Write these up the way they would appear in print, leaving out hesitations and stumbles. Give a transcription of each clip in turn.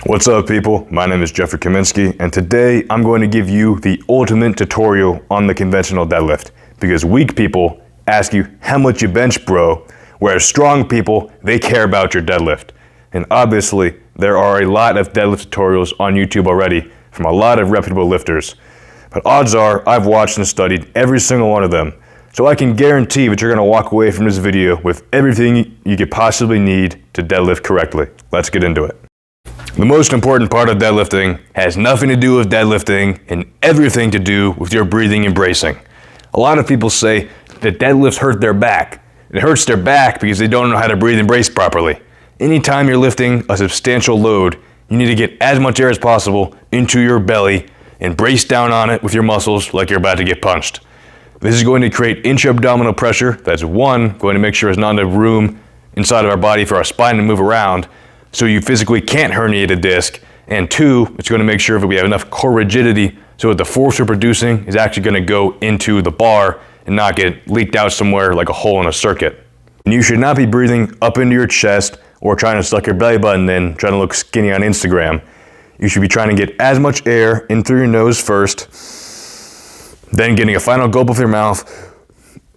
What's up, people? My name is Jeffrey Kaminsky, and today I'm going to give you the ultimate tutorial on the conventional deadlift, because weak people ask you how much you bench, bro, whereas strong people, they care about your deadlift. And obviously, there are a lot of deadlift tutorials on YouTube already from a lot of reputable lifters. But odds are I've watched and studied every single one of them, so I can guarantee that you're going to walk away from this video with everything you could possibly need to deadlift correctly. Let's get into it. The most important part of deadlifting has nothing to do with deadlifting and everything to do with your breathing and bracing. A lot of people say that deadlifts hurt their back. It hurts their back because they don't know how to breathe and brace properly. Anytime you're lifting a substantial load, you need to get as much air as possible into your belly and brace down on it with your muscles like you're about to get punched. This is going to create intra-abdominal pressure that's one, going to make sure there's not enough room inside of our body for our spine to move around, so you physically can't herniate a disc, and two, it's going to make sure that we have enough core rigidity so that the force we're producing is actually going to go into the bar and not get leaked out somewhere like a hole in a circuit. And you should not be breathing up into your chest or trying to suck your belly button in, trying to look skinny on Instagram. You should be trying to get as much air in through your nose first, then getting a final gulp of your mouth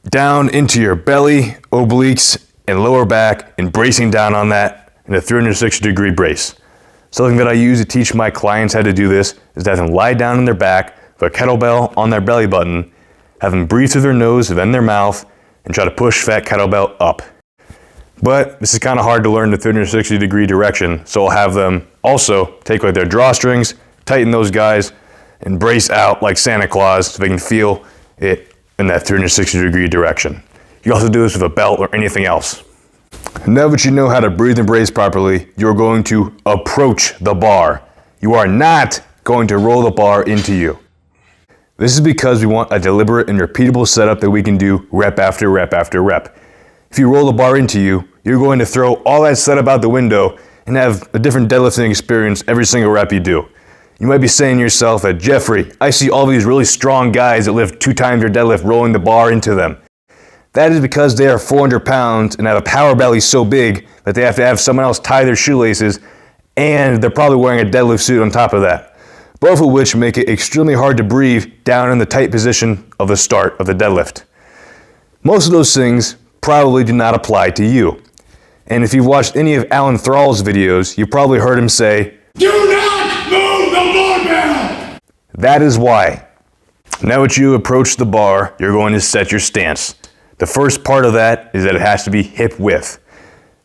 down into your belly, obliques, and lower back, and bracing down on that in a 360-degree brace. Something that I use to teach my clients how to do this is to have them lie down on their back with a kettlebell on their belly button, have them breathe through their nose, then their mouth, and try to push that kettlebell up. But this is kind of hard to learn the 360-degree direction, so I'll have them also take like their drawstrings, tighten those guys, and brace out like Santa Claus so they can feel it in that 360-degree direction. You can also do this with a belt or anything else. Now that you know how to breathe and brace properly, you're going to approach the bar. You are not going to roll the bar into you. This is because we want a deliberate and repeatable setup that we can do rep after rep after rep. If you roll the bar into you, you're going to throw all that setup out the window and have a different deadlifting experience every single rep you do. You might be saying to yourself that, Jeffrey, I see all these really strong guys that lift 2 times your deadlift rolling the bar into them. That is because they are 400 pounds and have a power belly so big that they have to have someone else tie their shoelaces, and they're probably wearing a deadlift suit on top of that. Both of which make it extremely hard to breathe down in the tight position of the start of the deadlift. Most of those things probably do not apply to you. And if you've watched any of Alan Thrall's videos, you've probably heard him say, "Do not move the barbell!" That is why. Now that you approach the bar, you're going to set your stance. The first part of that is that it has to be hip width.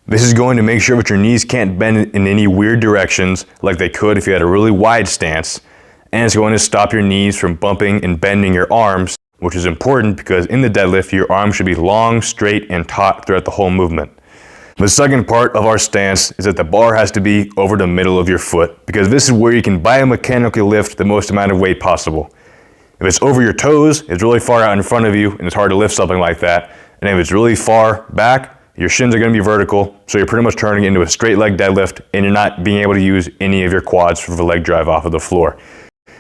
This is going to make sure that your knees can't bend in any weird directions like they could if you had a really wide stance, and it's going to stop your knees from bumping and bending your arms, which is important because in the deadlift, your arms should be long, straight, and taut throughout the whole movement. The second part of our stance is that the bar has to be over the middle of your foot, because this is where you can biomechanically lift the most amount of weight possible. If it's over your toes, it's really far out in front of you, and it's hard to lift something like that. And if it's really far back, your shins are going to be vertical, so you're pretty much turning it into a straight leg deadlift, and you're not being able to use any of your quads for the leg drive off of the floor,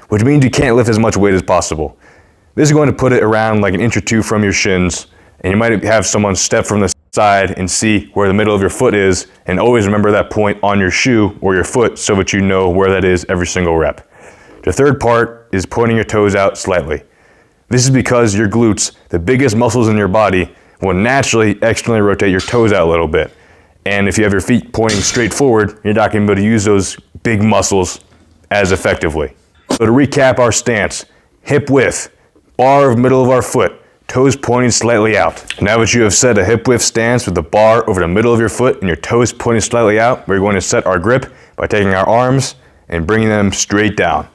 which means you can't lift as much weight as possible. This is going to put it around like 1 inch or 2 from your shins, and you might have someone step from the side and see where the middle of your foot is, and always remember that point on your shoe or your foot so that you know where that is every single rep. The third part is pointing your toes out slightly. This is because your glutes, the biggest muscles in your body, will naturally externally rotate your toes out a little bit. And if you have your feet pointing straight forward, you're not going to be able to use those big muscles as effectively. So to recap our stance, hip width, bar of middle of our foot, toes pointing slightly out. Now that you have set a hip width stance with the bar over the middle of your foot and your toes pointing slightly out, we're going to set our grip by taking our arms and bringing them straight down.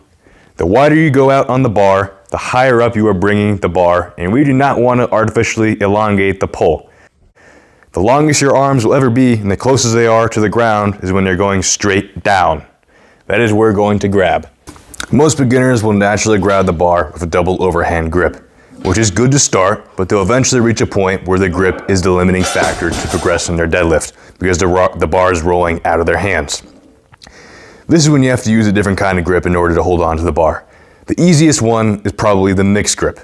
The wider you go out on the bar, the higher up you are bringing the bar, and we do not want to artificially elongate the pull. The longest your arms will ever be and the closest they are to the ground is when they're going straight down. That is where we're going to grab. Most beginners will naturally grab the bar with a double overhand grip, which is good to start, but they'll eventually reach a point where the grip is the limiting factor to progress in their deadlift because the bar is rolling out of their hands. This is when you have to use a different kind of grip in order to hold on to the bar. The easiest one is probably the mixed grip,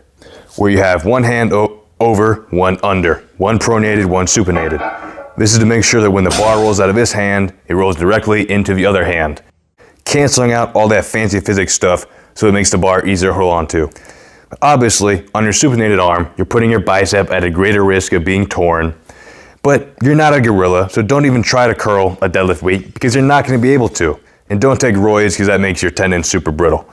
where you have one hand over, one under, one pronated, one supinated. This is to make sure that when the bar rolls out of this hand, it rolls directly into the other hand. canceling out all that fancy physics stuff so it makes the bar easier to hold on to. Obviously, on your supinated arm, you're putting your bicep at a greater risk of being torn, but you're not a gorilla, so don't even try to curl a deadlift weight because you're not going to be able to. And don't take roids because that makes your tendons super brittle.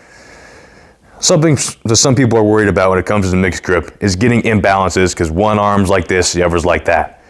Something that some people are worried about when it comes to the mixed grip is getting imbalances because one arm's like this, the other's like that.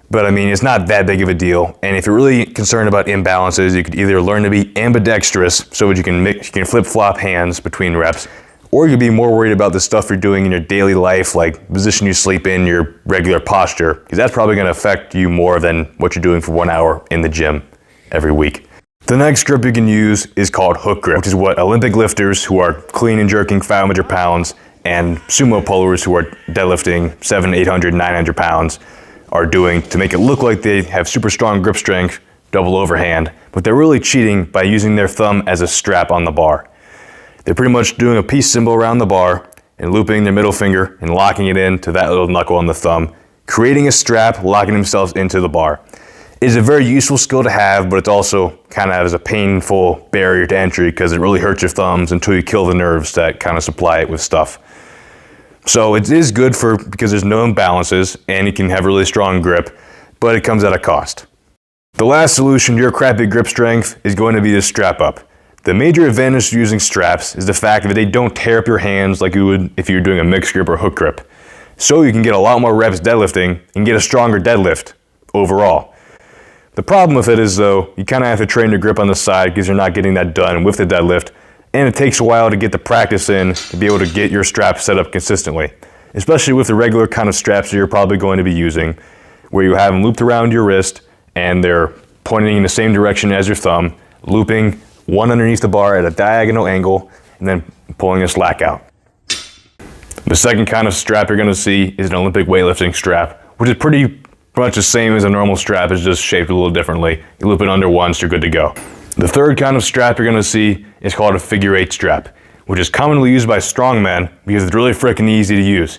But I mean, it's not that big of a deal. And if you're really concerned about imbalances, you could either learn to be ambidextrous so that you can flip-flop hands between reps, or you could be more worried about the stuff you're doing in your daily life, like the position you sleep in, your regular posture, because that's probably going to affect you more than what you're doing for 1 hour in the gym every week. The next grip you can use is called hook grip, which is what Olympic lifters who are clean and jerking 500 pounds and sumo pullers who are deadlifting 700, 800, 900 pounds are doing to make it look like they have super strong grip strength, double overhand, but they're really cheating by using their thumb as a strap on the bar. They're pretty much doing a peace symbol around the bar and looping their middle finger and locking it into that little knuckle on the thumb, creating a strap, locking themselves into the bar. It is a very useful skill to have, but it's also kind of as a painful barrier to entry because it really hurts your thumbs until you kill the nerves that kind of supply it with stuff. So it is good because there's no imbalances and you can have really strong grip, but it comes at a cost. The last solution to your crappy grip strength is going to be the strap up. The major advantage to using straps is the fact that they don't tear up your hands like you would if you were doing a mixed grip or hook grip. So you can get a lot more reps deadlifting and get a stronger deadlift overall. The problem with it is though, you kind of have to train your grip on the side because you're not getting that done with the deadlift, and it takes a while to get the practice in to be able to get your strap set up consistently, especially with the regular kind of straps that you're probably going to be using, where you have them looped around your wrist and they're pointing in the same direction as your thumb, looping one underneath the bar at a diagonal angle, and then pulling a slack out. The second kind of strap you're going to see is an Olympic weightlifting strap, which is pretty much the same as a normal strap, it's just shaped a little differently. You loop it under once, you're good to go. The third kind of strap you're going to see is called a figure 8 strap, which is commonly used by strongmen because it's really freaking easy to use.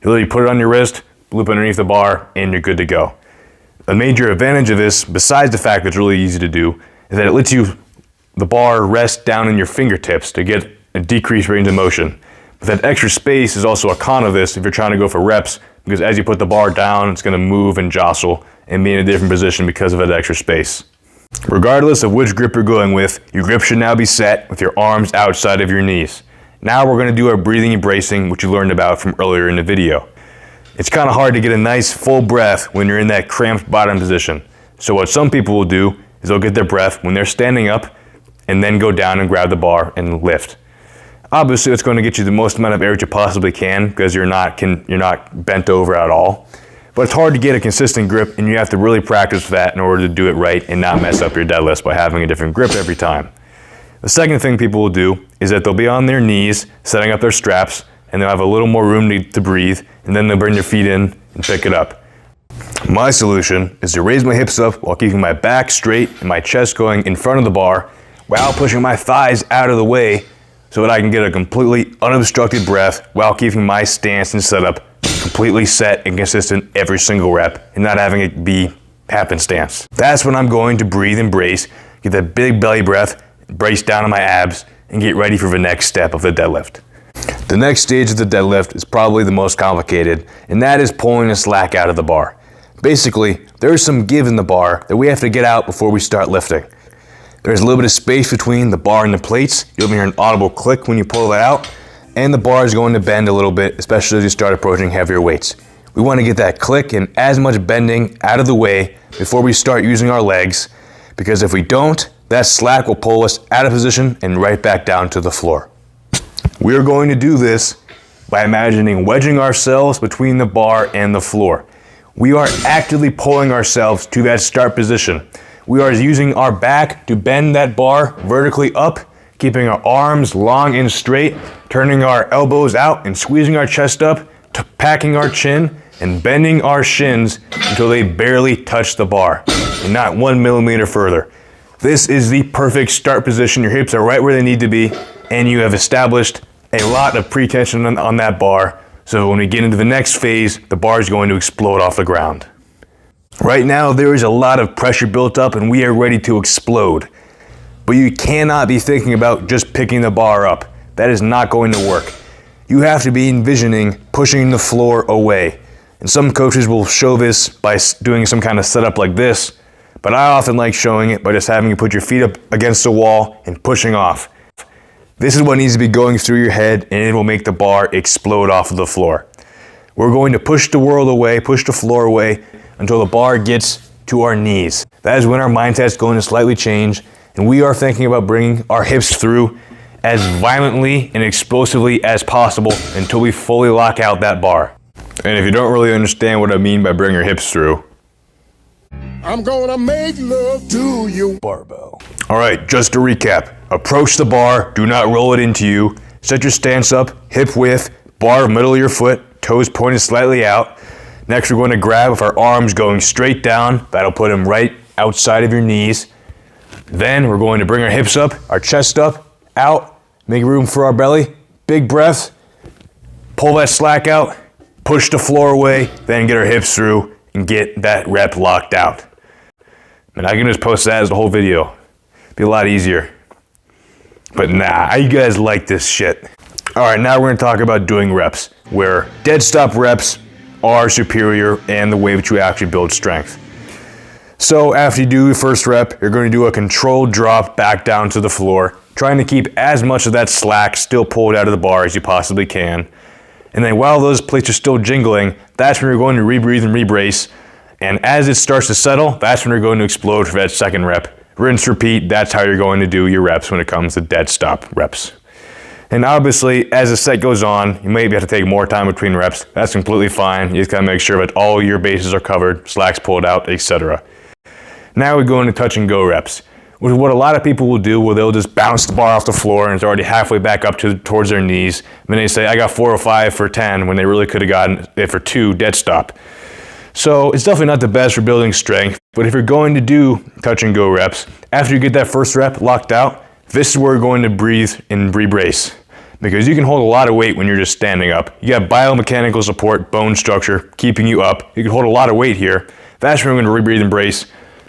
You literally put it on your wrist, loop underneath the bar, and you're good to go. A major advantage of this, besides the fact that it's really easy to do, is that it lets the bar rest down in your fingertips to get a decreased range of motion. But that extra space is also a con of this if you're trying to go for reps, because as you put the bar down, it's going to move and jostle and be in a different position because of that extra space. Regardless of which grip you're going with, your grip should now be set with your arms outside of your knees. Now we're going to do our breathing and bracing, which you learned about from earlier in the video. It's kind of hard to get a nice full breath when you're in that cramped bottom position. So what some people will do is they'll get their breath when they're standing up and then go down and grab the bar and lift. Obviously, it's going to get you the most amount of air that you possibly can because you're not bent over at all. But it's hard to get a consistent grip, and you have to really practice that in order to do it right and not mess up your deadlifts by having a different grip every time. The second thing people will do is that they'll be on their knees, setting up their straps, and they'll have a little more room to breathe, and then they'll bring their feet in and pick it up. My solution is to raise my hips up while keeping my back straight and my chest going in front of the bar while pushing my thighs out of the way so that I can get a completely unobstructed breath while keeping my stance and setup completely set and consistent every single rep and not having it be happenstance. That's when I'm going to breathe and brace, get that big belly breath, brace down on my abs, and get ready for the next step of the deadlift. The next stage of the deadlift is probably the most complicated, and that is pulling the slack out of the bar. Basically, there's some give in the bar that we have to get out before we start lifting. There's a little bit of space between the bar and the plates. You'll hear an audible click when you pull that out, and the bar is going to bend a little bit, especially as you start approaching heavier weights. We want to get that click and as much bending out of the way before we start using our legs, because if we don't, that slack will pull us out of position and right back down to the floor. We are going to do this by imagining wedging ourselves between the bar and the floor. We are actively pulling ourselves to that start position. We are using our back to bend that bar vertically up, keeping our arms long and straight, turning our elbows out and squeezing our chest up, packing our chin, and bending our shins until they barely touch the bar, and not 1 millimeter further. This is the perfect start position. Your hips are right where they need to be, and you have established a lot of pre-tension on that bar, so when we get into the next phase, the bar is going to explode off the ground. Right now, there is a lot of pressure built up and we are ready to explode. But you cannot be thinking about just picking the bar up. That is not going to work. You have to be envisioning pushing the floor away. And some coaches will show this by doing some kind of setup like this, but I often like showing it by just having you put your feet up against the wall and pushing off. This is what needs to be going through your head, and it will make the bar explode off of the floor. We're going to push the world away, push the floor away until the bar gets to our knees. That is when our mindset's going to slightly change, and we are thinking about bringing our hips through as violently and explosively as possible until we fully lock out that bar. And if you don't really understand what I mean by bring your hips through, I'm gonna make love to you. Barbell. All right, just to recap. Approach the bar, do not roll it into you. Set your stance up, hip width, bar middle of your foot, toes pointed slightly out. Next, we're going to grab with our arms going straight down. That'll put them right outside of your knees. Then we're going to bring our hips up, our chest up, out, make room for our belly. Big breath, pull that slack out, push the floor away, then get our hips through and get that rep locked out. And I can just post that as the whole video. Be a lot easier. But nah, you guys like this shit. All right, now we're gonna talk about doing reps, where dead stop reps are superior and the way that you actually build strength. So after you do your first rep, you're going to do a controlled drop back down to the floor, trying to keep as much of that slack still pulled out of the bar as you possibly can. And then while those plates are still jingling, that's when you're going to rebreathe and rebrace. And as it starts to settle, that's when you're going to explode for that second rep. Rinse, repeat, that's how you're going to do your reps when it comes to dead stop reps. And obviously, as the set goes on, you maybe have to take more time between reps. That's completely fine. You just gotta make sure that all your bases are covered, slacks pulled out, etc. Now we go into touch and go reps, which is what a lot of people will do, where they'll just bounce the bar off the floor and it's already halfway back up towards their knees. And then they say, I got 4 or 5 for 10, when they really could have gotten it for 2 dead stop. So it's definitely not the best for building strength, but if you're going to do touch and go reps, after you get that first rep locked out, this is where you're going to breathe and rebrace. Because you can hold a lot of weight when you're just standing up. You got biomechanical support, bone structure, keeping you up. You can hold a lot of weight here. That's when we're going to rebreathe and brace.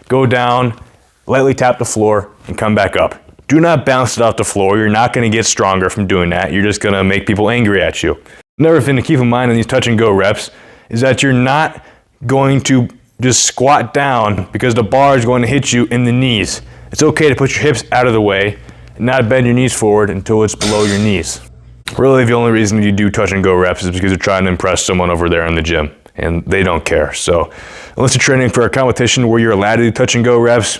Go down, lightly tap the floor, and come back up. Do not bounce it off the floor. You're not going to get stronger from doing that. You're just going to make people angry at you. Another thing to keep in mind in these touch and go reps is that you're not going to just squat down because the bar is going to hit you in the knees. It's okay to put your hips out of the way and not bend your knees forward until it's below your knees. Really, the only reason you do touch and go reps is because you're trying to impress someone over there in the gym, and they don't care. So unless you're training for a competition where you're allowed to do touch and go reps,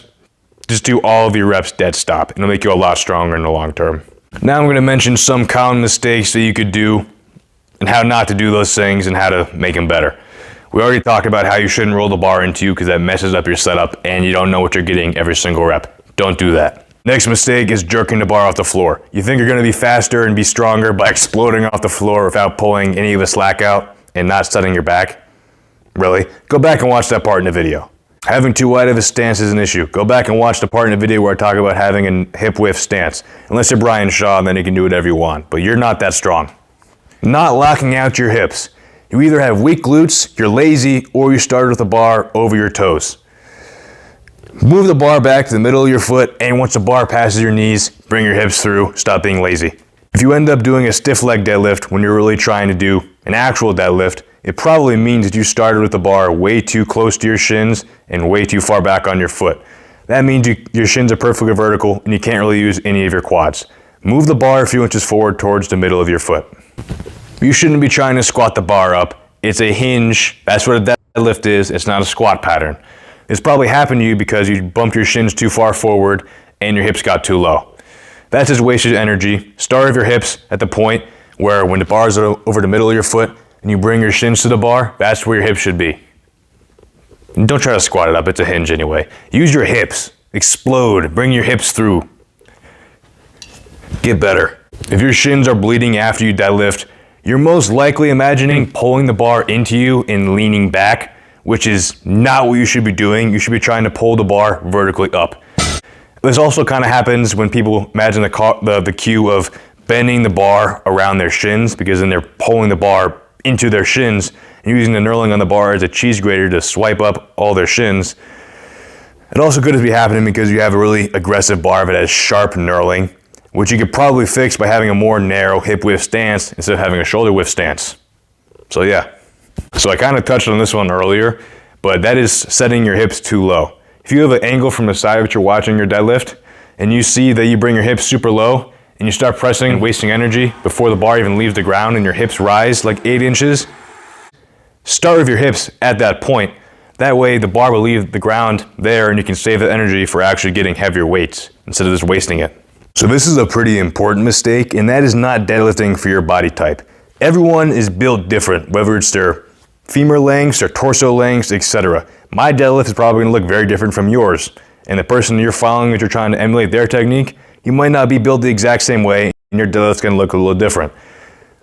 just do all of your reps dead stop. It'll make you a lot stronger in the long term. Now I'm going to mention some common mistakes that you could do and how not to do those things and how to make them better. We already talked about how you shouldn't roll the bar into you because that messes up your setup and you don't know what you're getting every single rep. Don't do that. Next mistake is jerking the bar off the floor. You think you're going to be faster and be stronger by exploding off the floor without pulling any of the slack out and not setting your back? Really? Go back and watch that part in the video. Having too wide of a stance is an issue. Go back and watch the part in the video where I talk about having a hip width stance. Unless you're Brian Shaw, then you can do whatever you want, but you're not that strong. Not locking out your hips. You either have weak glutes, you're lazy, or you started with the bar over your toes. Move the bar back to the middle of your foot, and once the bar passes your knees, bring your hips through, stop being lazy. If you end up doing a stiff leg deadlift when you're really trying to do an actual deadlift, it probably means that you started with the bar way too close to your shins and way too far back on your foot. That means your shins are perfectly vertical and you can't really use any of your quads. Move the bar a few inches forward towards the middle of your foot. You shouldn't be trying to squat the bar up. It's a hinge. That's what a deadlift is. It's not a squat pattern. It's probably happened to you because you bumped your shins too far forward and your hips got too low. That's just wasted energy. Start with your hips at the point where when the bars are over the middle of your foot and you bring your shins to the bar, that's where your hips should be. And don't try to squat it up. It's a hinge anyway. Use your hips. Explode. Bring your hips through. Get better. If your shins are bleeding after you deadlift, you're most likely imagining pulling the bar into you and leaning back, which is not what you should be doing. You should be trying to pull the bar vertically up. This also kind of happens when people imagine the cue of bending the bar around their shins, because then they're pulling the bar into their shins and using the knurling on the bar as a cheese grater to swipe up all their shins. It also could be happening because you have a really aggressive bar that has sharp knurling, which you could probably fix by having a more narrow hip width stance instead of having a shoulder width stance. So yeah. So I kind of touched on this one earlier, but that is setting your hips too low. If you have an angle from the side that you're watching your deadlift, and you see that you bring your hips super low, and you start pressing, wasting energy before the bar even leaves the ground and your hips rise like 8 inches, start with your hips at that point. That way the bar will leave the ground there and you can save the energy for actually getting heavier weights instead of just wasting it. So this is a pretty important mistake, and that is not deadlifting for your body type. Everyone is built different, whether it's their femur lengths, their torso lengths, etc. My deadlift is probably going to look very different from yours. And the person you're following that you're trying to emulate their technique, you might not be built the exact same way, and your deadlift's going to look a little different.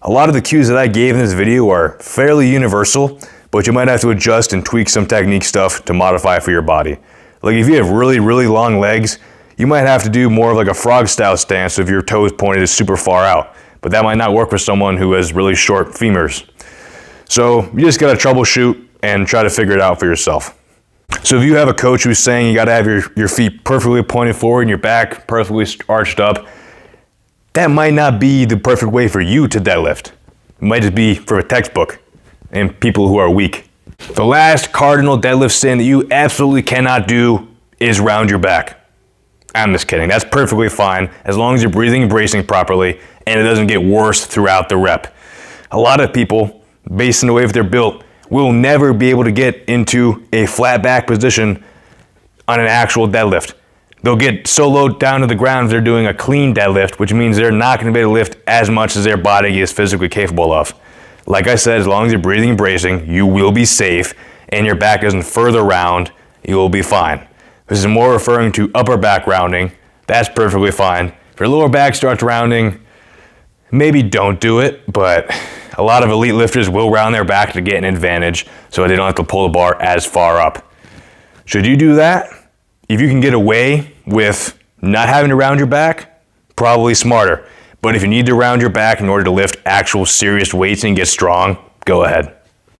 A lot of the cues that I gave in this video are fairly universal, but you might have to adjust and tweak some technique stuff to modify for your body. Like if you have really, really long legs, you might have to do more of like a frog style stance if your toes pointed super far out, but that might not work for someone who has really short femurs. So you just gotta troubleshoot and try to figure it out for yourself. So if you have a coach who's saying you gotta have your feet perfectly pointed forward and your back perfectly arched up, that might not be the perfect way for you to deadlift. It might just be for a textbook and people who are weak. The last cardinal deadlift sin that you absolutely cannot do is round your back. I'm just kidding. That's perfectly fine as long as you're breathing and bracing properly and it doesn't get worse throughout the rep. A lot of people, based on the way that they're built, will never be able to get into a flat back position on an actual deadlift. They'll get so low down to the ground if they're doing a clean deadlift, which means they're not going to be able to lift as much as their body is physically capable of. Like I said, as long as you're breathing and bracing, you will be safe and your back isn't further round, you will be fine. This is more referring to upper back rounding. That's perfectly fine. If your lower back starts rounding, maybe don't do it, but a lot of elite lifters will round their back to get an advantage so they don't have to pull the bar as far up. Should you do that? If you can get away with not having to round your back, probably smarter. But if you need to round your back in order to lift actual serious weights and get strong, go ahead.